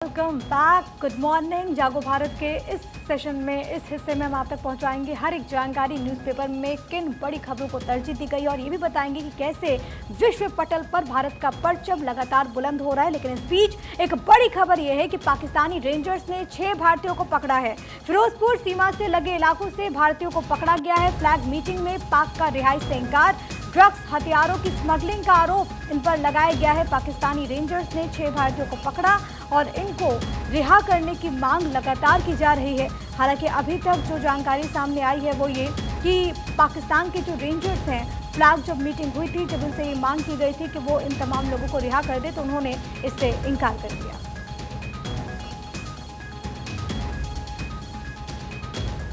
Welcome back, good morning. जागो भारत के इस सेशन में, इस हिस्से में हम आप तक पहुंचाएंगे हर एक जानकारी। न्यूज़पेपर में किन बड़ी खबरों को तरजीह दी गई और ये भी बताएंगे कि कैसे विश्व पटल पर भारत का परचम लगातार बुलंद हो रहा है। लेकिन इस बीच एक बड़ी खबर यह है कि पाकिस्तानी रेंजर्स ने 6 भारतीयों को पकड़ा है। फिरोजपुर सीमा से लगे इलाकों से भारतीयों को पकड़ा गया है। फ्लैग मीटिंग में पाक का रिहाई से इंकार, ड्रग्स, हथियारों की स्मगलिंग का आरोप इन पर लगाया गया है। पाकिस्तानी रेंजर्स ने 6 भारतीयों को पकड़ा और इनको रिहा करने की मांग लगातार की जा रही है। हालांकि अभी तक जो जानकारी सामने आई है वो ये कि पाकिस्तान के जो रेंजर्स हैं, फ्लैग जब मीटिंग हुई थी, जब उनसे ये मांग की गई थी कि वो इन तमाम लोगों को रिहा कर दे, तो उन्होंने इससे इनकार कर दिया।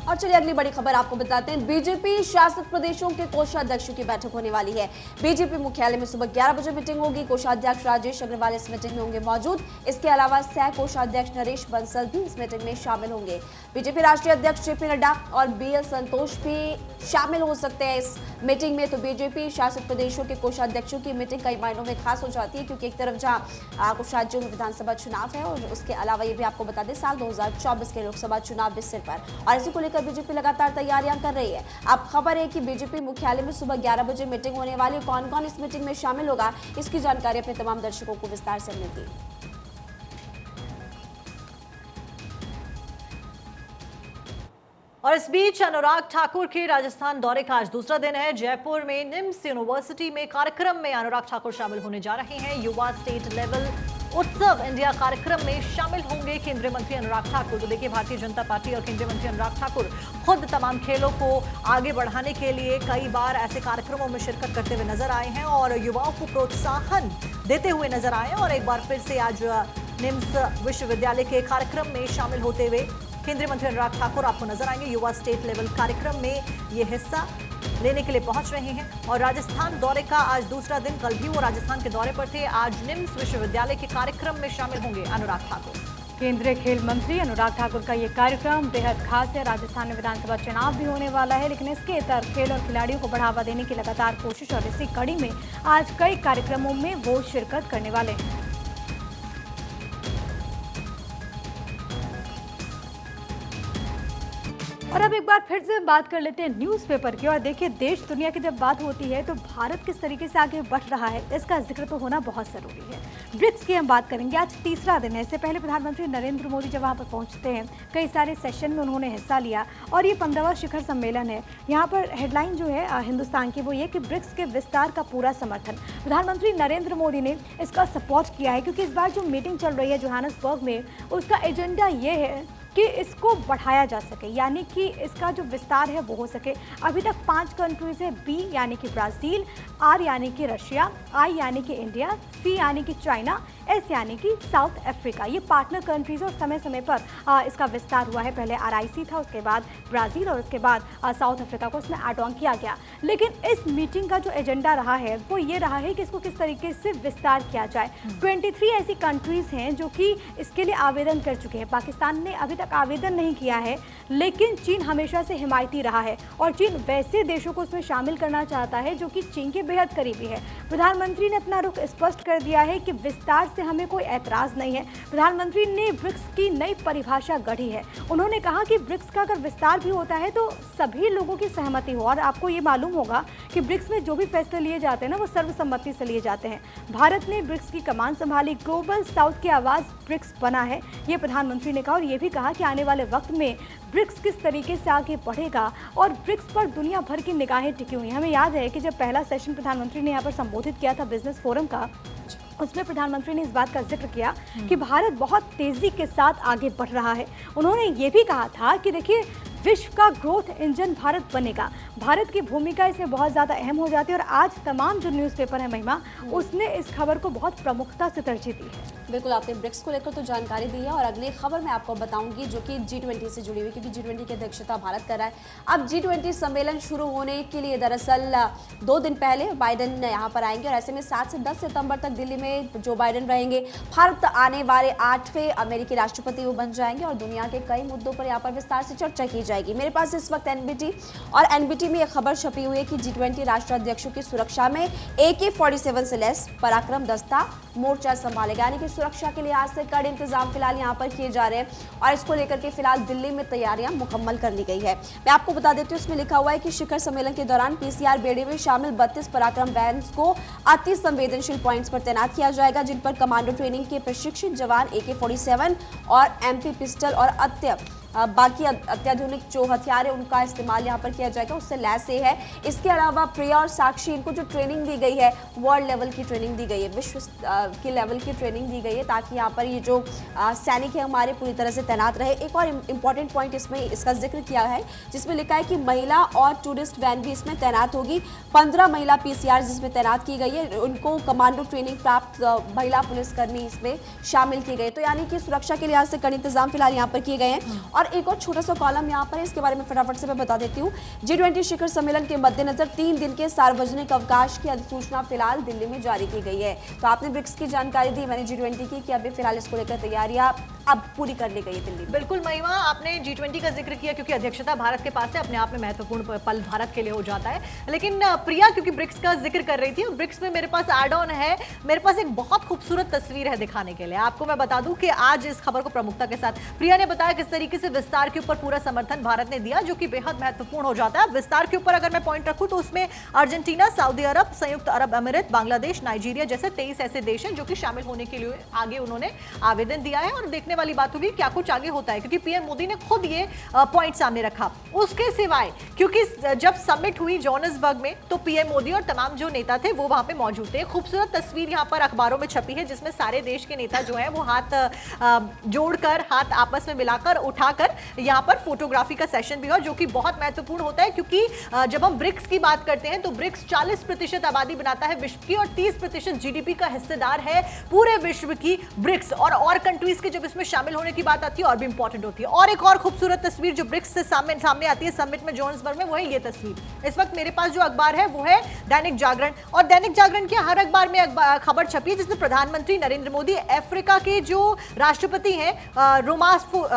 और चलिए अगली बड़ी खबर आपको बताते हैं। बीजेपी शासित प्रदेशों के कोषाध्यक्षों की बैठक होने वाली है। बीजेपी मुख्यालय में सुबह 11 बजे मीटिंग होगी। कोषाध्यक्ष राजेश अग्रवाल इस मीटिंग में होंगे मौजूद। इसके अलावा सह कोषाध्यक्ष नरेश बंसल भी इस मीटिंग में शामिल होंगे। बीजेपी राष्ट्रीय अध्यक्ष जेपी नड्डा और बीएल संतोष भी शामिल हो सकते हैं इस मीटिंग में। तो बीजेपी शासित प्रदेशों के कोषाध्यक्षों की मीटिंग कई मायनों में खास हो जाती है, क्योंकि एक तरफ जहां कुछ राज्यों में विधानसभा चुनाव है और उसके अलावा ये भी आपको बता दें साल 2024 के लोकसभा चुनाव भी सिर पर, और इसी को लेकर बीजेपी लगातार तैयारियां कर रही है। अब खबर है कि बीजेपी मुख्यालय में सुबह 11 बजे मीटिंग होने वाली है। कौन कौन इस मीटिंग में शामिल होगा, इसकी जानकारी अपने तमाम दर्शकों को विस्तार से मिलेगी। और इस बीच अनुराग ठाकुर के राजस्थान दौरे का आज दूसरा दिन है। जयपुर में निम्स यूनिवर्सिटी में कार्यक्रम में अनुराग ठाकुर शामिल होने जा रहे हैं। युवा स्टेट लेवल उत्सव इंडिया कार्यक्रम में शामिल होंगे केंद्रीय मंत्री अनुराग ठाकुर। तो देखिए, भारतीय जनता पार्टी और केंद्रीय मंत्री अनुराग ठाकुर खुद तमाम खेलों को आगे बढ़ाने के लिए कई बार ऐसे कार्यक्रमों में शिरकत करते हुए नजर आए हैं और युवाओं को प्रोत्साहन देते हुए नजर आए हैं। और एक बार फिर से आज निम्स विश्वविद्यालय के कार्यक्रम में शामिल होते हुए केंद्रीय मंत्री अनुराग ठाकुर आपको नजर आएंगे। युवा स्टेट लेवल कार्यक्रम में ये हिस्सा लेने के लिए पहुंच रहे हैं। और राजस्थान दौरे का आज दूसरा दिन, कल भी वो राजस्थान के दौरे पर थे। आज निम्स विश्वविद्यालय के कार्यक्रम में शामिल होंगे अनुराग ठाकुर। केंद्रीय खेल मंत्री अनुराग ठाकुर का ये कार्यक्रम बेहद खास है। राजस्थान में विधानसभा चुनाव भी होने वाला है, लेकिन इसके तहत खेल और खिलाड़ियों को बढ़ावा देने की लगातार कोशिश, और इसी कड़ी में आज कई कार्यक्रमों में वो शिरकत करने वाले हैं। और अब एक बार फिर से बात कर लेते हैं न्यूज़पेपर की। और देखिए, देश दुनिया की जब बात होती है तो भारत किस तरीके से आगे बढ़ रहा है, इसका जिक्र तो होना बहुत ज़रूरी है। ब्रिक्स की हम बात करेंगे। आज तीसरा दिन है। इससे पहले प्रधानमंत्री नरेंद्र मोदी जब वहाँ पर पहुँचते हैं, कई सारे सेशन में उन्होंने हिस्सा लिया और ये 15वां शिखर सम्मेलन है। यहाँ पर हेडलाइन जो है हिंदुस्तान की वो ये कि ब्रिक्स के विस्तार का पूरा समर्थन। प्रधानमंत्री नरेंद्र मोदी ने इसका सपोर्ट किया है, क्योंकि इस बार जो मीटिंग चल रही है जोहान्सबर्ग में, उसका एजेंडा ये है कि इसको बढ़ाया जा सके, यानी कि इसका जो विस्तार है वो हो सके। अभी तक 5 कंट्रीज है, बी यानी कि ब्राज़ील, आर यानी कि रशिया, आई यानी कि इंडिया, सी यानी कि चाइना, एस यानी कि साउथ अफ्रीका। ये पार्टनर कंट्रीज और समय समय पर इसका विस्तार हुआ है। पहले आरआईसी था, उसके बाद ब्राज़ील और उसके बाद साउथ अफ्रीका को इसमें ऐड ऑन किया गया। लेकिन इस मीटिंग का जो एजेंडा रहा है वो ये रहा है कि इसको किस तरीके से विस्तार किया जाए। 23 ऐसी कंट्रीज हैं जो कि इसके लिए आवेदन कर चुके हैं। पाकिस्तान ने अभी तक आवेदन नहीं किया है, लेकिन चीन हमेशा से हिमायती रहा है और चीन वैसे देशों को उसमें शामिल करना चाहता है जो कि चीन के बेहद करीबी है। प्रधानमंत्री ने अपना रुख स्पष्ट कर दिया है कि विस्तार से हमें कोई ऐतराज नहीं है। प्रधानमंत्री ने ब्रिक्स की नई परिभाषा गढ़ी है। उन्होंने कहा कि ब्रिक्स का अगर विस्तार भी होता है तो सभी लोगों की सहमति हो। और आपको ये मालूम होगा कि ब्रिक्स में जो भी फैसले लिए जाते हैं ना, वो सर्वसम्मति से लिए जाते हैं। भारत ने ब्रिक्स की कमान संभाली, ग्लोबल साउथ की आवाज़ ब्रिक्स बना है, ये प्रधानमंत्री ने कहा। और ये भी कहा कि आने वाले वक्त में ब्रिक्स किस तरीके से आगे बढ़ेगा और ब्रिक्स पर दुनिया भर की निगाहें टिकी हुई हैं। हमें याद है कि जब पहला सेशन प्रधानमंत्री ने यहाँ पर संबोधित किया था बिजनेस फोरम का, उसमें प्रधानमंत्री ने इस बात का जिक्र किया कि भारत बहुत तेज़ी के साथ आगे बढ़ रहा है। उन्होंने ये भी कहा था कि देखिए, विश्व का ग्रोथ इंजन भारत बनेगा। भारत की भूमिका इसमें बहुत ज़्यादा अहम हो जाती है। और आज तमाम जो न्यूज़पेपर है महिमा, उसने इस खबर को बहुत प्रमुखता से तरजीह दी है। बिल्कुल, आपने ब्रिक्स को लेकर तो जानकारी दी है। और अगली खबर मैं आपको बताऊंगी जो कि G20 से जुड़ी हुई, क्योंकि G20 की अध्यक्षता भारत कर रहा है। अब G20 सम्मेलन शुरू होने के लिए दरअसल 2 दिन पहले बाइडेन यहाँ पर आएंगे और ऐसे में 7 से 10 सितंबर तक दिल्ली में जो बाइडेन रहेंगे, भारत आने वाले 8वें अमेरिकी राष्ट्रपति वो बन जाएंगे और दुनिया के कई मुद्दों पर यहाँ पर विस्तार से चर्चा की जाएगी। जाएगी। मेरे पास इस वक्त एनबीटी और एनबीटी में यह खबर छपी हुई है कि G20 राष्ट्राध्यक्षों की सुरक्षा में AK-47 से लैस पराक्रम दस्ता मोर्चा संभालेगा, यानी कि सुरक्षा के लिहाज से कड़े इंतजाम फिलहाल यहाँ पर किए जा रहे हैं और इसको लेकर के फिलहाल दिल्ली में तैयारियां मुकम्मल कर ली गई है। मैं आपको बता देती हूँ, इसमें लिखा हुआ है कि शिखर सम्मेलन के दौरान PCR बेड़े में शामिल 32 पराक्रम वैन्स को अति संवेदनशील पॉइंट्स पर तैनात किया जाएगा, जिन पर कमांडो ट्रेनिंग के प्रशिक्षित जवान AK-47 और MP पिस्टल और बाकी अत्याधुनिक जो हथियार है उनका इस्तेमाल यहाँ पर किया जाएगा, उससे लैस है। इसके अलावा प्रिया और साक्षी, इनको जो ट्रेनिंग दी गई है वर्ल्ड लेवल की ट्रेनिंग दी गई है, विश्व के लेवल की ट्रेनिंग दी गई है, ताकि यहाँ पर ये जो सैनिक है हमारे पूरी तरह से तैनात रहे। एक और इम्पॉर्टेंट पॉइंट इसमें इसका जिक्र किया है, जिसमें लिखा है कि महिला और टूरिस्ट वैन भी इसमें तैनात होगी। 15 महिला PCR जिसमें तैनात की गई है, उनको कमांडो ट्रेनिंग प्राप्त महिला पुलिसकर्मी इसमें शामिल की गई। तो यानी कि सुरक्षा के लिहाज से कड़े इंतजाम फिलहाल यहाँ पर किए गए हैं। और एक और छोटा सा कॉलम यहाँ पर है, इसके बारे में फटाफट से मैं बता देती हूँ। G20 शिखर सम्मेलन के मद्देनजर 3 दिन के सार्वजनिक अवकाश की अधिसूचना फिलहाल दिल्ली में जारी की गई है। तो आपने ब्रिक्स की जानकारी दी, मैंने G20 की, कि अभी फिलहाल इसको लेकर तैयारियां अब पूरी कर ली गई है दिल्ली में। बिल्कुल महिमा, आपने G20 का जिक्र किया क्योंकि अध्यक्षता भारत के पास है, अपने आप में महत्वपूर्ण पल भारत के लिए हो जाता है। लेकिन प्रिया क्योंकि ब्रिक्स का जिक्र कर रही थी, ब्रिक्स में मेरे पास एड ऑन है, मेरे पास एक बहुत खूबसूरत तस्वीर है दिखाने के लिए। आपको मैं बता दूं कि आज इस खबर को प्रमुखता के साथ प्रिया ने बताया किस तरीके से विस्तार के ऊपर पूरा समर्थन भारत ने दिया, जो कि बेहद महत्वपूर्ण हो जाता है। विस्तार के ऊपर अगर मैं पॉइंट रखूं तो उसमें अर्जेंटीना, सऊदी अरब, संयुक्त अरब अमीरात, बांग्लादेश, नाइजीरिया जैसे 23 ऐसे देश हैं जो कि शामिल होने के लिए आगे उन्होंने आवेदन दिया है। और देखने वाली बात होगी क्या कुछ आगे होता है, क्योंकि पीएम मोदी ने खुद ये पॉइंट सामने रखा। उसके सिवाय क्योंकि जब समिट हुई जोहान्सबर्ग में तो पीएम मोदी और तमाम जो नेता थे वो वहां पे मौजूद थे। खूबसूरत तस्वीर यहां पर अखबारों में छपी है, जिसमें सारे देश के नेता जो है वो हाथ जोड़कर, हाथ आपस में मिलाकर, उठाकर यहां पर फोटोग्राफी का सेशन भी हुआ, जो कि बहुत महत्वपूर्ण होता है। क्योंकि जब हम ब्रिक्स की बात करते हैं तो ब्रिक्स 40% आबादी बनाता है विश्व की और 30% जीडीपी का हिस्सेदार है पूरे विश्व की ब्रिक्स। और कंट्रीज के जब इसमें शामिल होने की बात आती है और भी इंपॉर्टेंट होती है। और एक और खूबसूरत तस्वीर जो ब्रिक्स से सामने आती है समिट में जोहान्सबर्ग में, वो है ये तस्वीर। इस वक्त मेरे पास जो अखबार है वो है दैनिक जागरण, और दैनिक जागरण के हर अखबार में खबर छपी है जिसमें प्रधानमंत्री नरेंद्र मोदी अफ्रीका के जो राष्ट्रपति हैं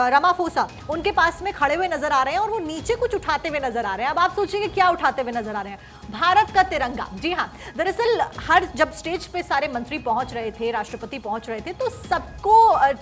रामाफोसा, उनके पास में खड़े हुए नजर आ रहे हैं और वो नीचे कुछ उठाते हुए नजर आ रहे हैं। अब आप सोचिए क्या उठाते हुए नजर आ रहे हैं? भारत का तिरंगा। जी हाँ, दरअसल जब स्टेज पे सारे मंत्री पहुंच रहे थे, राष्ट्रपति पहुंच रहे थे, तो सबको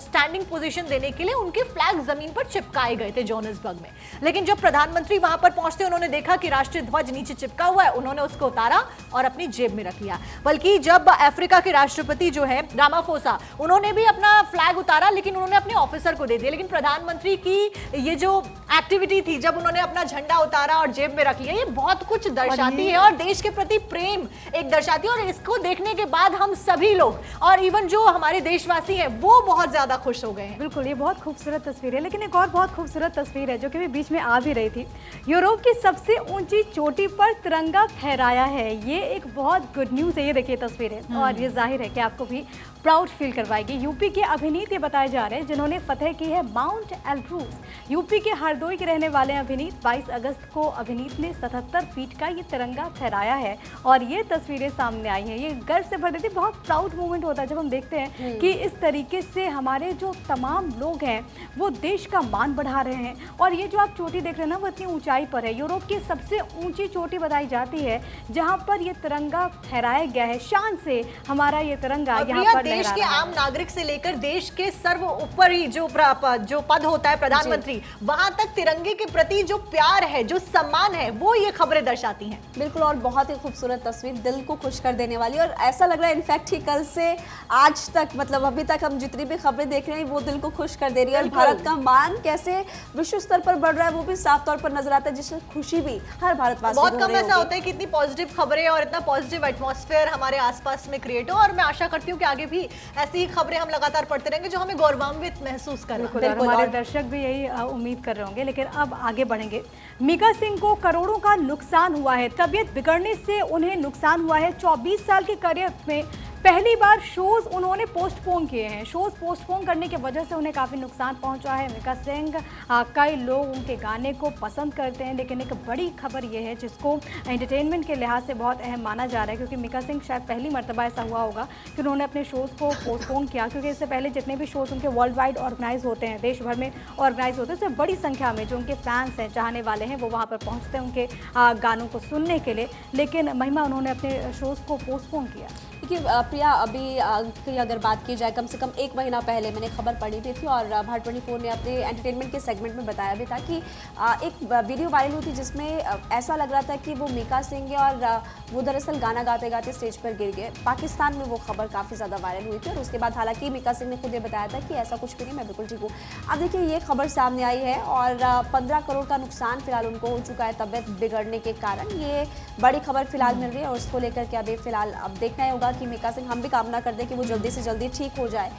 स्टैंडिंग पोजीशन देने के लिए उनके फ्लैग जमीन पर चिपकाए गए थे जोहान्सबर्ग में। लेकिन जब प्रधानमंत्री वहां पर पहुंचते उन्होंने देखा कि राष्ट्रीय ध्वज नीचे चिपका हुआ है, उन्होंने उसको उतारा और अपनी जेब में रख लिया। बल्कि जब अफ्रीका के राष्ट्रपति जो है रामाफोसा, उन्होंने भी अपना फ्लैग उतारा, लेकिन उन्होंने अपने ऑफिसर को दे दिया। लेकिन प्रधानमंत्री की ये जो एक्टिविटी थी, जब उन्होंने अपना झंडा उतारा और जेब में रख लिया, ये बहुत कुछ दर्शाती है और देश के प्रति प्रेम एक दर्शाती है। और इसको देखने के बाद हम सभी लोग और इवन जो हमारे देशवासी हैं वो बहुत ज्यादा खुश हो गए हैं। बिल्कुल, ये बहुत खूबसूरत तस्वीर है। लेकिन एक और बहुत खूबसूरत तस्वीर है जो कि बीच में आ भी रही थी। यूरोप की सबसे ऊंची चोटी पर तिरंगा फहराया है, ये एक बहुत गुड न्यूज है। ये देखिए तस्वीरें, और ये जाहिर है कि आपको भी प्राउड फील करवाएगी। यूपी के अभिनीत ये बताए जा रहे हैं जिन्होंने फतेह की है माउंट एलब्रूस। यूपी के हरदोई के रहने वाले अभिनीत 22 अगस्त को अभिनीत ने 77 फीट का ये तिरंगा फहराया है और ये तस्वीरें सामने आई हैं। ये गर्व से भर देती, बहुत प्राउड मोमेंट होता है जब हम देखते हैं कि इस तरीके से हमारे जो तमाम लोग हैं वो देश का मान बढ़ा रहे हैं। और ये जो आप चोटी देख रहे हैं ना, वो इतनी ऊंचाई पर है, यूरोप की सबसे ऊंची चोटी बताई जाती है, जहाँ पर ये तिरंगा फहराया गया है। शान से हमारा ये तिरंगा यहाँ पर देश के आम नागरिक से लेकर देश के सर्वोपरि जो पद होता है प्रधानमंत्री, वहां तक तिरंगे के प्रति जो प्यार है, जो सम्मान है, वो ये खबरें दर्शाती हैं। बिल्कुल, और बहुत ही खूबसूरत तस्वीर, दिल को खुश कर देने वाली। और ऐसा लग रहा है इनफैक्ट कि कल से आज तक, मतलब अभी तक हम जितनी भी खबरें देख रहे हैं वो दिल को खुश कर दे रही है। और भारत का मान कैसे विश्व स्तर पर बढ़ रहा है वो भी साफ तौर पर नजर आता है, जिससे खुशी भी हर भारतवासी को हो रही है। बहुत कम ऐसा होता है कि इतनी पॉजिटिव खबरें और इतना पॉजिटिव एटमॉस्फेयर हमारे आसपास में क्रिएट हो। और मैं आशा करती हूँ कि आगे भी ऐसी खबरें हम लगातार पढ़ते रहेंगे जो हमें गौरवान्वित महसूस कर रहे हैं। हमारे दर्शक भी यही उम्मीद कर रहे होंगे। लेकिन अब आगे बढ़ेंगे। मीका सिंह को करोड़ों का नुकसान हुआ है, तबीयत बिगड़ने से उन्हें नुकसान हुआ है। 24 साल के करियर में पहली बार शोज उन्होंने पोस्टपोन किए हैं। शोज पोस्टपोन करने की वजह से उन्हें काफ़ी नुकसान पहुंचा है। मिका सिंह, कई लोग उनके गाने को पसंद करते हैं, लेकिन एक बड़ी खबर यह है जिसको एंटरटेनमेंट के लिहाज से बहुत अहम माना जा रहा है, क्योंकि मिका सिंह शायद पहली मर्तबा ऐसा हुआ होगा कि उन्होंने अपने शोज़ को पोस्टपोन किया, क्योंकि इससे पहले जितने भी शोज़ उनके वर्ल्ड वाइड ऑर्गेनाइज होते हैं, देश भर में ऑर्गेनाइज होते हैं, उससे बड़ी संख्या में जो उनके फैंस हैं, चाहने वाले हैं, वो वहाँ पर पहुँचते हैं उनके गानों को सुनने के लिए। लेकिन महिमा, उन्होंने अपने शोज़ को पोस्टपोन किया। देखिए प्रिया, अभी की अगर बात की जाए, कम से कम 1 महीना पहले मैंने खबर पढ़ी भी थी और भारत 24 ने अपने एंटरटेनमेंट के सेगमेंट में बताया भी था कि एक वीडियो वायरल हुई थी जिसमें ऐसा लग रहा था कि वो मिका सिंह है और वो दरअसल गाना गाते गाते स्टेज पर गिर गए। पाकिस्तान में वो खबर काफ़ी ज़्यादा वायरल हुई थी और उसके बाद हालांकि मिका सिंह ने खुद ये बताया था कि ऐसा कुछ भी नहीं, मैं बिल्कुल ठीक हूँ। अब देखिए ये खबर सामने आई है और 15 करोड़ का नुकसान फिलहाल उनको हो चुका है तबीयत बिगड़ने के कारण। ये बड़ी खबर फिलहाल मिल रही है और उसको लेकर के अभी फिलहाल अब देखना ही होगा कि मिका सिंह, हम भी कामना करते हैं कि वो जल्दी से जल्दी ठीक हो जाए